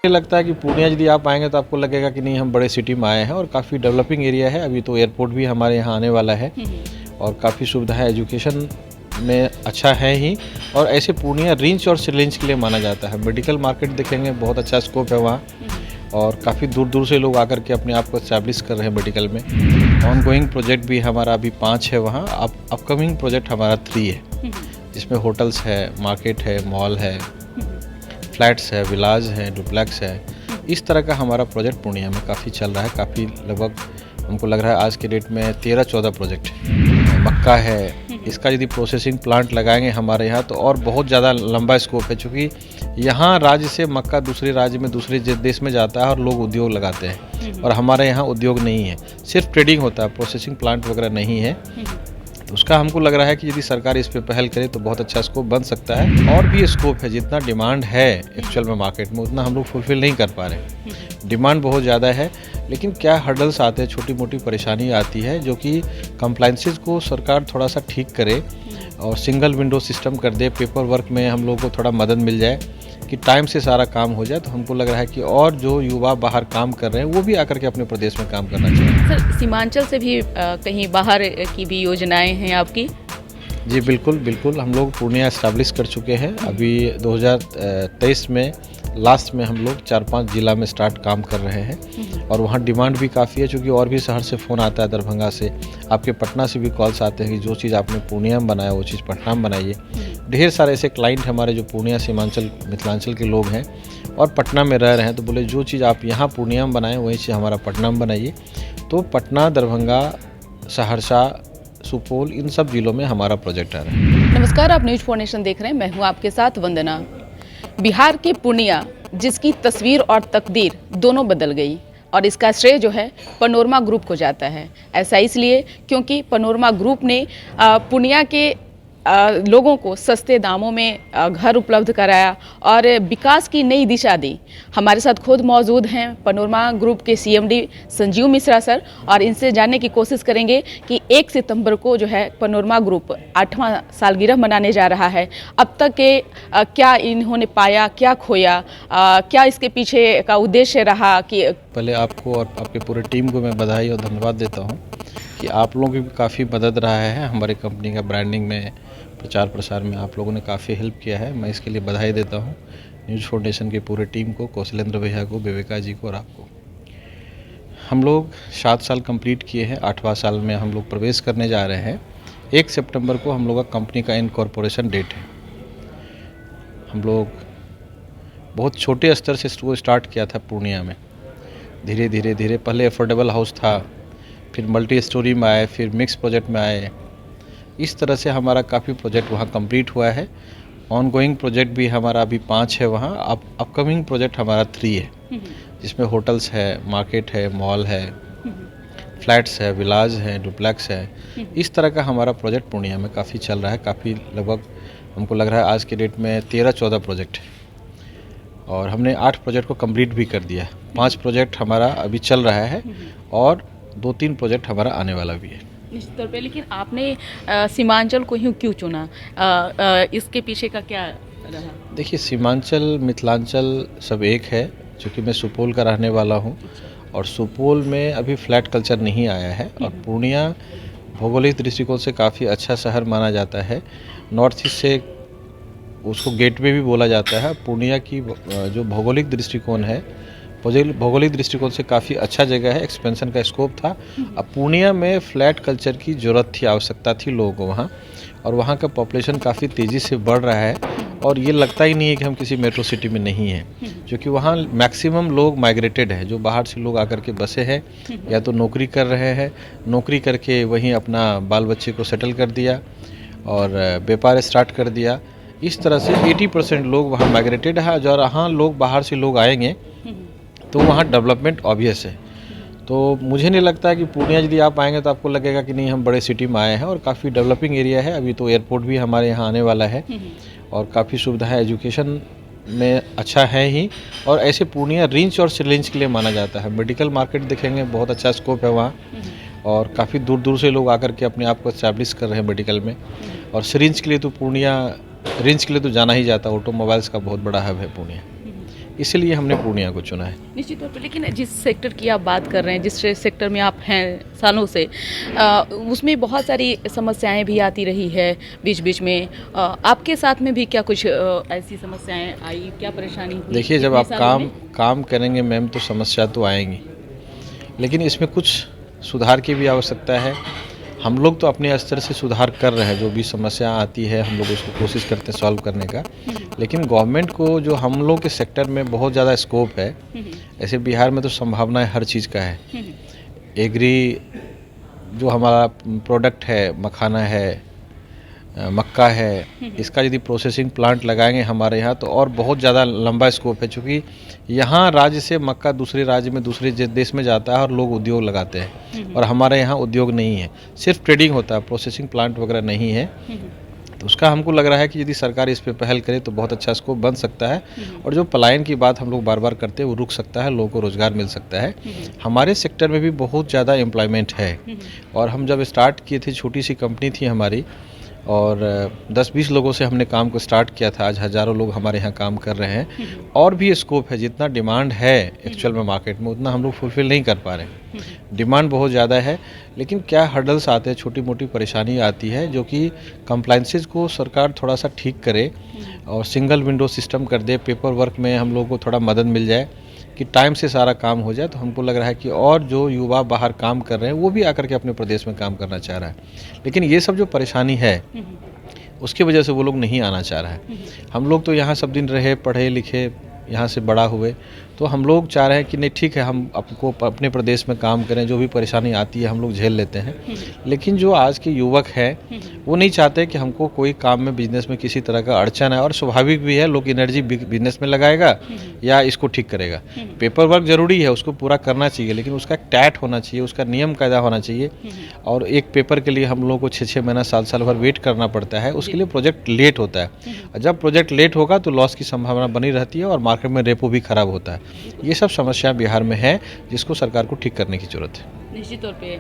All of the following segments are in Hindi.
मुझे लगता है कि पूर्णिया यदि आप आएंगे तो आपको लगेगा कि नहीं हम बड़े सिटी में आए हैं और काफ़ी डेवलपिंग एरिया है। अभी तो एयरपोर्ट भी हमारे यहाँ आने वाला है और काफ़ी सुविधा है, एजुकेशन में अच्छा है ही। और ऐसे पूर्णिया रिंच और सिरिंज के लिए माना जाता है। मेडिकल मार्केट देखेंगे, बहुत अच्छा स्कोप है वहाँ और काफ़ी दूर दूर से लोग आकर के अपने आप को एस्टैब्लिश कर रहे हैं मेडिकल में। ऑनगोइंग प्रोजेक्ट भी हमारा अभी 5 है वहाँ, अपकमिंग प्रोजेक्ट हमारा 3 है, जिसमें होटल्स है, मार्केट है, मॉल है, फ्लैट्स है, विलाज है, डुप्लेक्स है। इस तरह का हमारा प्रोजेक्ट पूर्णिया में काफ़ी चल रहा है। काफ़ी लगभग हमको लग रहा है आज के डेट में 13-14 प्रोजेक्ट है। मक्का है, इसका यदि प्रोसेसिंग प्लांट लगाएंगे हमारे यहाँ तो और बहुत ज़्यादा लंबा स्कोप है, क्योंकि यहाँ राज्य से मक्का दूसरे राज्य में, दूसरे देश में जाता है और लोग उद्योग लगाते हैं और हमारे यहाँ उद्योग नहीं है, सिर्फ ट्रेडिंग होता है, प्रोसेसिंग प्लांट वगैरह नहीं है। तो उसका हमको लग रहा है कि यदि सरकार इस पे पहल करे तो बहुत अच्छा स्कोप बन सकता है। और भी स्कोप है, जितना डिमांड है एक्चुअल में मार्केट में उतना हम लोग फुलफिल नहीं कर पा रहे। डिमांड बहुत ज़्यादा है, लेकिन क्या हर्डल्स आते हैं, छोटी मोटी परेशानी आती है, जो कि कंप्लाइंसेस को सरकार थोड़ा सा ठीक करे और सिंगल विंडो सिस्टम कर दे, पेपर वर्क में हम लोग को थोड़ा मदद मिल जाए कि टाइम से सारा काम हो जाए। तो हमको लग रहा है कि और जो युवा बाहर काम कर रहे हैं वो भी आकर के अपने प्रदेश में काम करना चाहिए। सर, सीमांचल से भी कहीं बाहर की भी योजनाएं हैं आपकी? जी बिल्कुल बिल्कुल, हम लोग पूर्णिया इस्टेब्लिश कर चुके हैं। अभी 2023 में लास्ट में हम लोग 4-5 जिला में स्टार्ट काम कर रहे हैं और वहाँ डिमांड भी काफ़ी है, क्योंकि और भी शहर से फ़ोन आता है, दरभंगा से, आपके पटना से भी कॉल्स आते हैं कि जो चीज़ आपने पूर्णिया में बनाया वो चीज़ पटना में बनाइए। ढेर सारे ऐसे क्लाइंट हमारे जो पूर्णिया, सीमांचल, मिथिलांचल के लोग हैं और पटना में रह रहे हैं, तो बोले जो चीज़ आप यहाँ पूर्णिया में बनाएं वही चीज़ हमारा पटना में बनाइए। तो पटना, दरभंगा, सहरसा, सुपौल, इन सब जिलों में हमारा प्रोजेक्ट आ रहा है। नमस्कार, आप न्यूज़ 4 नेशन देख रहे हैं। मैं हूं आपके साथ वंदना। बिहार के पूर्णिया, जिसकी तस्वीर और तकदीर दोनों बदल गई, और इसका श्रेय जो है पैनोरमा ग्रुप को जाता है। ऐसा इसलिए क्योंकि पैनोरमा ग्रुप ने पूर्णिया के लोगों को सस्ते दामों में घर उपलब्ध कराया और विकास की नई दिशा दी। हमारे साथ खुद मौजूद हैं पैनोरमा ग्रुप के CMD संजीव मिश्रा सर, और इनसे जानने की कोशिश करेंगे कि 1 सितंबर को जो है पैनोरमा ग्रुप 8वां सालगिरह मनाने जा रहा है। अब तक के क्या इन्होंने पाया, क्या खोया, क्या इसके पीछे का उद्देश्य रहा? कि पहले आपको और आपके पूरे टीम को मैं बधाई और धन्यवाद देता हूं कि आप लोगों की भी काफ़ी मदद रहा है। हमारी कंपनी का ब्रांडिंग में, प्रचार प्रसार में आप लोगों ने काफ़ी हेल्प किया है। मैं इसके लिए बधाई देता हूं न्यूज़ फाउंडेशन की पूरे टीम को, कौशलेंद्र भैया को, विवेका जी को और आपको। हम लोग 7 साल कंप्लीट किए हैं, 8वां साल में हम लोग प्रवेश करने जा रहे हैं। 1 सितंबर को हम लोग का कंपनी का इनकॉर्पोरेशन डेट है। हम लोग बहुत छोटे स्तर से स्टार्ट किया था पूर्णिया में, धीरे धीरे पहले अफोर्डेबल हाउस था, फिर मल्टी स्टोरी में आए, फिर मिक्स प्रोजेक्ट में आए। इस तरह से हमारा काफ़ी प्रोजेक्ट वहाँ कंप्लीट हुआ है। ऑनगोइंग प्रोजेक्ट भी हमारा अभी 5 है वहाँ, अपकमिंग प्रोजेक्ट हमारा 3 है, जिसमें होटल्स है, मार्केट है, मॉल है, फ्लैट्स है, विलाज है, डुप्लेक्स है। इस तरह का हमारा प्रोजेक्ट पूर्णिया में काफ़ी चल रहा है। काफ़ी लगभग हमको लग रहा है आज के डेट में 13-14 प्रोजेक्ट है और हमने 8 प्रोजेक्ट को कंप्लीट भी कर दिया। 5 प्रोजेक्ट हमारा अभी चल रहा है और 2-3 प्रोजेक्ट हमारा आने वाला भी है। निश्चित तौर पे, लेकिन आपने सीमांचल को ही क्यों चुना? इसके पीछे का क्या रहा? देखिए, सीमांचल, मिथिलांचल सब एक है। चूँकि मैं सुपौल का रहने वाला हूँ और सुपौल में अभी फ्लैट कल्चर नहीं आया है और पूर्णिया भौगोलिक दृष्टिकोण से काफ़ी अच्छा शहर माना जाता है। नॉर्थ ईस्ट से उसको गेटवे भी बोला जाता है। पूर्णिया की जो भौगोलिक दृष्टिकोण है, भौगोलिक दृष्टिकोण से काफ़ी अच्छा जगह है, एक्सपेंशन का स्कोप था। अब पूर्णिया में फ्लैट कल्चर की ज़रूरत थी, आवश्यकता थी लोगों को वहाँ, और वहाँ का पॉपुलेशन काफ़ी तेज़ी से बढ़ रहा है और ये लगता ही नहीं है कि हम किसी मेट्रो सिटी में नहीं हैं, क्योंकि वहाँ मैक्सिमम लोग माइग्रेटेड है। जो बाहर से लोग आकर के बसे हैं या तो नौकरी कर रहे हैं, नौकरी करके वहीं अपना बाल बच्चे को सेटल कर दिया और व्यापार स्टार्ट कर दिया। इस तरह से 80% लोग वहाँ माइग्रेटेड है। जो यहाँ लोग बाहर से लोग आएंगे तो वहाँ डेवलपमेंट ऑब्वियस है। तो मुझे नहीं लगता है कि पूर्णिया यदि आप आएंगे तो आपको लगेगा कि नहीं हम बड़े सिटी में आए हैं और काफ़ी डेवलपिंग एरिया है। अभी तो एयरपोर्ट भी हमारे यहाँ आने वाला है और काफ़ी सुविधा है, एजुकेशन में अच्छा है ही। और ऐसे पूर्णिया रिंच और सिरिंज के लिए माना जाता है। मेडिकल मार्केट देखेंगे, बहुत अच्छा स्कोप है वहाँ और काफ़ी दूर दूर से लोग आकर के अपने आप को एस्टैब्लिश कर रहे हैं मेडिकल में। और सिरिंज के लिए तो पूर्णिया, रिंच के लिए तो जाना ही जाता है। ऑटोमोबाइल्स का बहुत बड़ा हब है पूर्णिया। इसीलिए हमने पूर्णिया को चुना है। निश्चित तौर पर, लेकिन जिस सेक्टर की आप बात कर रहे हैं, जिस सेक्टर में आप हैं सालों से, उसमें बहुत सारी समस्याएं भी आती रही है बीच बीच में। आपके साथ में भी क्या कुछ ऐसी समस्याएं आई, क्या परेशानी हुई? देखिए, जब इतने आप सालों में? काम करेंगे मैम तो समस्या तो आएंगी, लेकिन इसमें कुछ सुधार की भी आवश्यकता है। हम लोग तो अपने स्तर से सुधार कर रहे हैं, जो भी समस्या आती है हम लोग उसको कोशिश करते हैं सॉल्व करने का। लेकिन गवर्नमेंट को जो हम लोग के सेक्टर में बहुत ज़्यादा स्कोप है, ऐसे बिहार में तो संभावनाएं हर चीज़ का है। एग्री जो हमारा प्रोडक्ट है, मखाना है, मक्का है, इसका यदि प्रोसेसिंग प्लांट लगाएंगे हमारे यहाँ तो और बहुत ज़्यादा लंबा स्कोप है, क्योंकि यहाँ राज्य से मक्का दूसरे राज्य में, दूसरे देश में जाता है और लोग उद्योग लगाते हैं, और हमारे यहाँ उद्योग नहीं है, सिर्फ ट्रेडिंग होता है, प्रोसेसिंग प्लांट वगैरह नहीं है। तो उसका हमको लग रहा है कि यदि सरकार इस पे पहल करे तो बहुत अच्छा स्कोप बन सकता है, और जो पलायन की बात हम लोग बार बार करते हैं वो रुक सकता है, लोगों को रोज़गार मिल सकता है। हमारे सेक्टर में भी बहुत ज़्यादा एम्प्लॉयमेंट है, और हम जब स्टार्ट किए थे, छोटी सी कंपनी थी हमारी, और 10-20 लोगों से हमने काम को स्टार्ट किया था। आज हज़ारों लोग हमारे यहाँ काम कर रहे हैं, और भी स्कोप है। जितना डिमांड है एक्चुअल में मार्केट में, उतना हम लोग फुलफिल नहीं कर पा रहे। डिमांड बहुत ज़्यादा है, लेकिन क्या हर्डल्स आते हैं, छोटी मोटी परेशानी आती है, जो कि कंप्लाइंसेस को सरकार थोड़ा सा ठीक करे और सिंगल विंडो सिस्टम कर दे, पेपर वर्क में हम लोगों को थोड़ा मदद मिल जाए कि टाइम से सारा काम हो जाए। तो हमको लग रहा है कि और जो युवा बाहर काम कर रहे हैं वो भी आकर के अपने प्रदेश में काम करना चाह रहा है, लेकिन ये सब जो परेशानी है उसकी वजह से वो लोग नहीं आना चाह रहा है। हम लोग तो यहाँ सब दिन रहे, पढ़े लिखे, यहाँ से बड़ा हुए, तो हम लोग चाह रहे हैं कि नहीं ठीक है, हम आपको अपने प्रदेश में काम करें, जो भी परेशानी आती है हम लोग झेल लेते हैं। लेकिन जो आज के युवक हैं वो नहीं चाहते कि हमको कोई काम में, बिजनेस में किसी तरह का अड़चन है, और स्वाभाविक भी है, लोग एनर्जी बिजनेस में लगाएगा या इसको ठीक करेगा। पेपर वर्क जरूरी है, उसको पूरा करना चाहिए, लेकिन उसका टैट होना चाहिए, उसका नियम कायदा होना चाहिए। और एक पेपर के लिए हम लोगों को 6-6 महीना, साल भर वेट करना पड़ता है, उसके लिए प्रोजेक्ट लेट होता है। और जब प्रोजेक्ट लेट होगा तो लॉस की संभावना बनी रहती है, और मार्केट में रेपो भी खराब होता है। ये सब समस्या बिहार में है, जिसको सरकार को ठीक करने की जरूरत है। निश्चित तौर पे।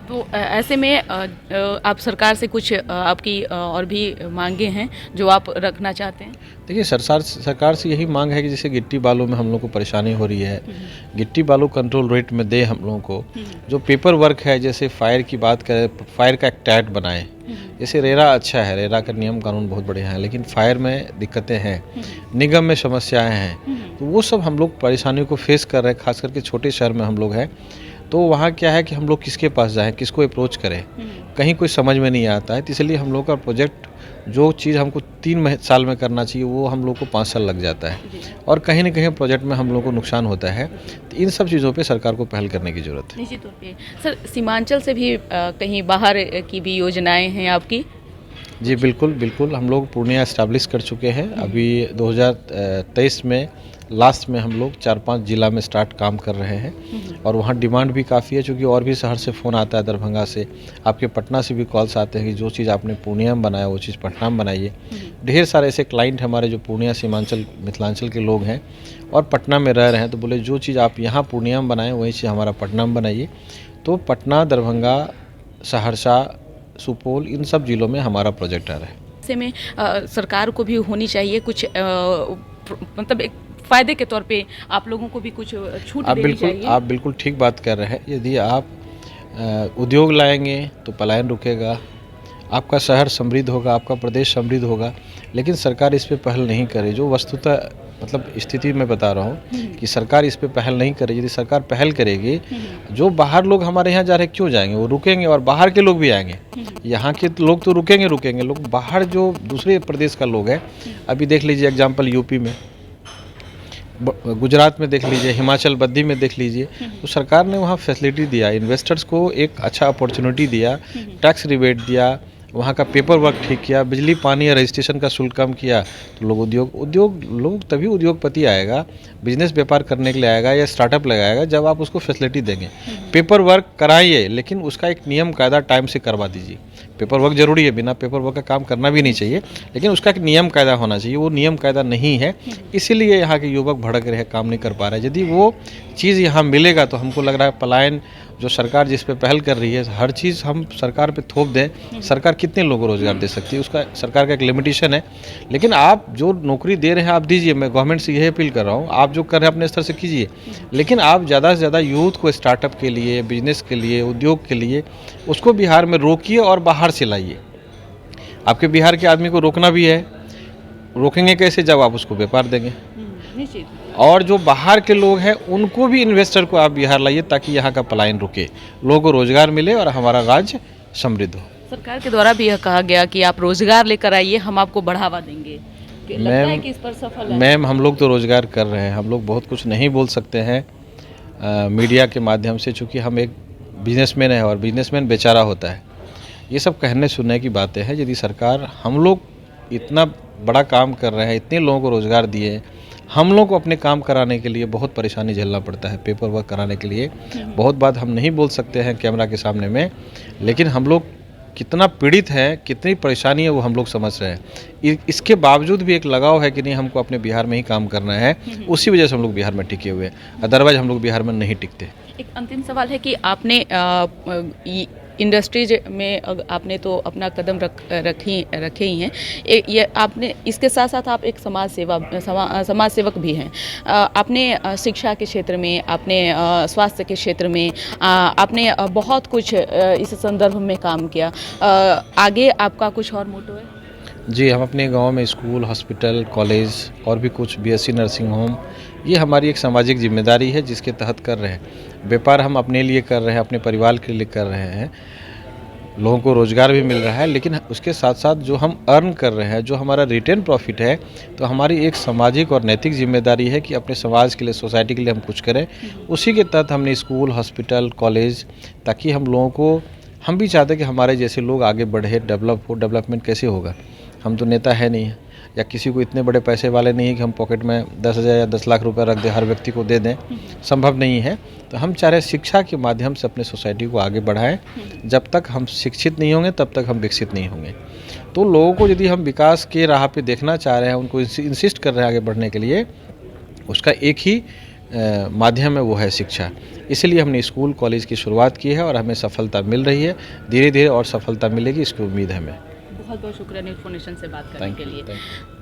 तो ऐसे में आप सरकार से कुछ आपकी और भी मांगे हैं जो आप रखना चाहते हैं? देखिए, सरकार से यही मांग है कि जैसे गिट्टी बालू में हम लोग को परेशानी हो रही है, गिट्टी बालू कंट्रोल रेट में दे हम लोगों को। जो पेपर वर्क है, जैसे फायर की बात करें, फायर का एक एक्ट बनाए। जैसे रेरा अच्छा है, रेरा का नियम कानून बहुत बढ़िया है, लेकिन फायर में दिक्कतें हैं, निगम में समस्याएं हैं, तो वो सब हम लोग परेशानियों को फेस कर रहे हैं। खास करके छोटे शहर में हम लोग हैं, तो वहाँ क्या है कि हम लोग किसके पास जाएं, किसको अप्रोच करें, कहीं कोई समझ में नहीं आता है। तो इसलिए हम लोग का प्रोजेक्ट, जो चीज़ हमको 3 साल में करना चाहिए, वो हम लोग को 5 साल लग जाता है, और कहीं ना कहीं प्रोजेक्ट में हम लोग को नुकसान होता है। तो इन सब चीज़ों पे सरकार को पहल करने की ज़रूरत है। निश्चित तौर पे। सर, सीमांचल से भी कहीं बाहर की भी योजनाएं हैं आपकी? जी बिल्कुल, हम लोग पूर्णिया इस्टेब्लिश कर चुके हैं। अभी 2023 में लास्ट में हम लोग 4-5 जिला में स्टार्ट काम कर रहे हैं, और वहाँ डिमांड भी काफ़ी है, क्योंकि और भी शहर से फ़ोन आता है, दरभंगा से, आपके पटना से भी कॉल्स आते हैं कि जो चीज़ आपने पूर्णिया में बनाया वो चीज़ पटना में बनाइए। ढेर सारे ऐसे क्लाइंट हमारे जो पूर्णिया, सीमांचल, मिथिलांचल के लोग हैं और पटना में रह रहे हैं, तो बोले जो चीज़ आप यहाँ पूर्णिया में बनाएं वही चीज़ हमारा पटना में बनाइए। तो पटना, दरभंगा, सहरसा, सुपौल, इन सब जिलों में हमारा प्रोजेक्ट आ रहा है। ऐसे में सरकार को भी होनी चाहिए कुछ, मतलब एक फ़ायदे के तौर पे आप लोगों को भी कुछ छूट देनी चाहिए। आप बिल्कुल ठीक बात कर रहे हैं। यदि आप उद्योग लाएंगे तो पलायन रुकेगा, आपका शहर समृद्ध होगा, आपका प्रदेश समृद्ध होगा, लेकिन सरकार इस पे पहल नहीं करे। जो वस्तुतः मतलब स्थिति मैं बता रहा हूँ कि सरकार इस पे पहल नहीं करे। यदि सरकार पहल करेगी, जो बाहर लोग हमारे यहाँ जा रहे क्यों जाएंगे, वो रुकेंगे, और बाहर के लोग भी आएंगे। यहाँ के लोग तो रुकेंगे, लोग बाहर जो दूसरे प्रदेश का लोग है, अभी देख लीजिए एग्जाम्पल यूपी में, गुजरात में देख लीजिए, हिमाचल बद्दी में देख लीजिए, तो सरकार ने वहाँ फैसिलिटी दिया, इन्वेस्टर्स को एक अच्छा अपॉर्चुनिटी दिया, टैक्स रिबेट दिया, वहाँ का पेपर वर्क ठीक किया, बिजली पानी या रजिस्ट्रेशन का शुल्क कम किया, तो लोग तभी उद्योगपति आएगा, बिजनेस व्यापार करने के लिए आएगा या स्टार्टअप लगाएगा, जब आप उसको फैसिलिटी देंगे। पेपर वर्क कराइए, लेकिन उसका एक नियम कायदा टाइम से करवा दीजिए। पेपर वर्क जरूरी है, बिना पेपर वर्क का काम करना भी नहीं चाहिए, लेकिन उसका एक नियम कायदा होना चाहिए। वो नियम कायदा नहीं है, इसीलिए यहाँ के युवक भड़क रहे, काम नहीं कर पा रहे। यदि वो चीज़ यहाँ मिलेगा तो हमको लग रहा है पलायन जो सरकार जिस पे पहल कर रही है, हर चीज़ हम सरकार पे थोप दें, सरकार कितने लोगों को रोज़गार दे सकती है, उसका सरकार का एक लिमिटेशन है। लेकिन आप जो नौकरी दे रहे हैं आप दीजिए, मैं गवर्नमेंट से यही अपील कर रहा हूँ, आप जो कर रहे हैं अपने स्तर से कीजिए, लेकिन आप ज़्यादा से ज़्यादा यूथ को स्टार्टअप के लिए, बिजनेस के लिए, उद्योग के लिए उसको बिहार में रोकिए और बाहर से लाइए। आपके बिहार के आदमी को रोकना भी है, रोकेंगे कैसे जब आप उसको व्यापार देंगे। और जो बाहर के लोग हैं उनको भी, इन्वेस्टर को आप बिहार लाइए ताकि यहाँ का पलायन रुके, लोगों को रोजगार मिले और हमारा राज्य समृद्ध हो। सरकार के द्वारा भी यह कहा गया कि आप रोजगार लेकर आइए, हम आपको बढ़ावा देंगे। लगता है कि इस पर सफल है? मैम, हम लोग तो रोजगार कर रहे हैं, हम लोग बहुत कुछ नहीं बोल सकते हैं मीडिया के माध्यम से, चूँकि हम एक बिजनेसमैन है और बिजनेसमैन बेचारा होता है। ये सब कहने सुनने की बातें हैं। यदि सरकार, हम लोग इतना बड़ा काम कर रहे हैं, इतने लोगों को रोज़गार दिए, हम लोग को अपने काम कराने के लिए बहुत परेशानी झेलना पड़ता है, पेपर वर्क कराने के लिए बहुत बात हम नहीं बोल सकते हैं कैमरा के सामने में, लेकिन हम लोग कितना पीड़ित हैं, कितनी परेशानी है वो हम लोग समझ रहे हैं। इसके बावजूद भी एक लगाव है कि नहीं, हमको अपने बिहार में ही काम करना है, उसी वजह से हम लोग बिहार में टिके हुए हैं, अदरवाइज हम लोग बिहार में नहीं टिकते। एक अंतिम सवाल है कि आपने इंडस्ट्रीज में आपने तो अपना कदम रखे ही हैं, ये आपने, इसके साथ साथ आप एक समाज सेवक भी हैं। आपने शिक्षा के क्षेत्र में, आपने स्वास्थ्य के क्षेत्र में, आपने बहुत कुछ इस संदर्भ में काम किया। आगे आपका कुछ और मोटो है? जी, हम अपने गांव में स्कूल, हॉस्पिटल, कॉलेज और भी कुछ बीएससी नर्सिंग होम, ये हमारी एक सामाजिक जिम्मेदारी है जिसके तहत कर रहे हैं। व्यापार हम अपने लिए कर रहे हैं, अपने परिवार के लिए कर रहे हैं, लोगों को रोज़गार भी मिल रहा है, लेकिन उसके साथ साथ जो हम अर्न कर रहे हैं, जो हमारा रिटर्न प्रॉफिट है, तो हमारी एक सामाजिक और नैतिक जिम्मेदारी है कि अपने समाज के लिए, सोसाइटी के लिए हम कुछ करें। उसी के तहत हमने स्कूल, हॉस्पिटल, कॉलेज, ताकि हम लोगों को, हम भी चाहते हैं कि हमारे जैसे लोग आगे बढ़े, डेवलप हो। डेवलपमेंट कैसे होगा? हम तो नेता है नहीं, या किसी को इतने बड़े पैसे वाले नहीं है कि हम पॉकेट में 10,000 या 10 लाख रुपए रख दें, हर व्यक्ति को दे दें, संभव नहीं है। तो हम चाह रहे शिक्षा के माध्यम से अपने सोसाइटी को आगे बढ़ाएं। जब तक हम शिक्षित नहीं होंगे तब तक हम विकसित नहीं होंगे। तो लोगों को यदि हम विकास के राह पे देखना चाह रहे हैं, उनको इंसिस्ट कर रहे हैं आगे बढ़ने के लिए, उसका एक ही माध्यम है, वो है शिक्षा। इसलिए हमने स्कूल, कॉलेज की शुरुआत की है और हमें सफलता मिल रही है। धीरे धीरे और सफलता मिलेगी, इसकी उम्मीद है हमें। बहुत बहुत शुक्रिया न्यूज़ फाउंडेशन से बात करने के लिए।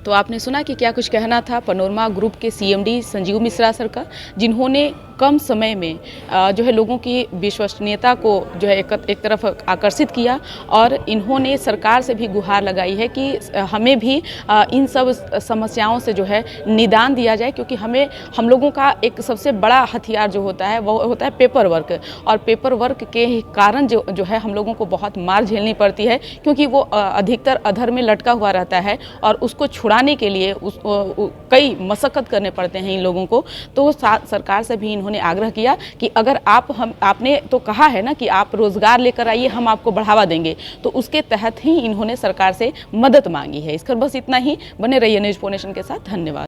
तो आपने सुना कि क्या कुछ कहना था पैनोरमा ग्रुप के सीएमडी संजीव मिश्रा सर का, जिन्होंने कम समय में जो है लोगों की विश्वसनीयता को जो है एक तरफ आकर्षित किया, और इन्होंने सरकार से भी गुहार लगाई है कि हमें भी इन सब समस्याओं से जो है निदान दिया जाए, क्योंकि हम लोगों का एक सबसे बड़ा हथियार जो होता है वो होता है पेपर वर्क, और पेपर वर्क के कारण जो है हम लोगों को बहुत मार झेलनी पड़ती है, क्योंकि वो अधिकतर अधर में लटका हुआ रहता है और उसको छुड़ाने के लिए कई मशक्कत करने पड़ते हैं इन लोगों को। तो सरकार से भी इन्होंने आग्रह किया कि अगर आपने तो कहा है ना कि आप रोजगार लेकर आइए, हम आपको बढ़ावा देंगे, तो उसके तहत ही इन्होंने सरकार से मदद मांगी है। इसकर बस इतना ही। बने रहिए न्यूज़ फाउंडेशन के साथ। धन्यवाद।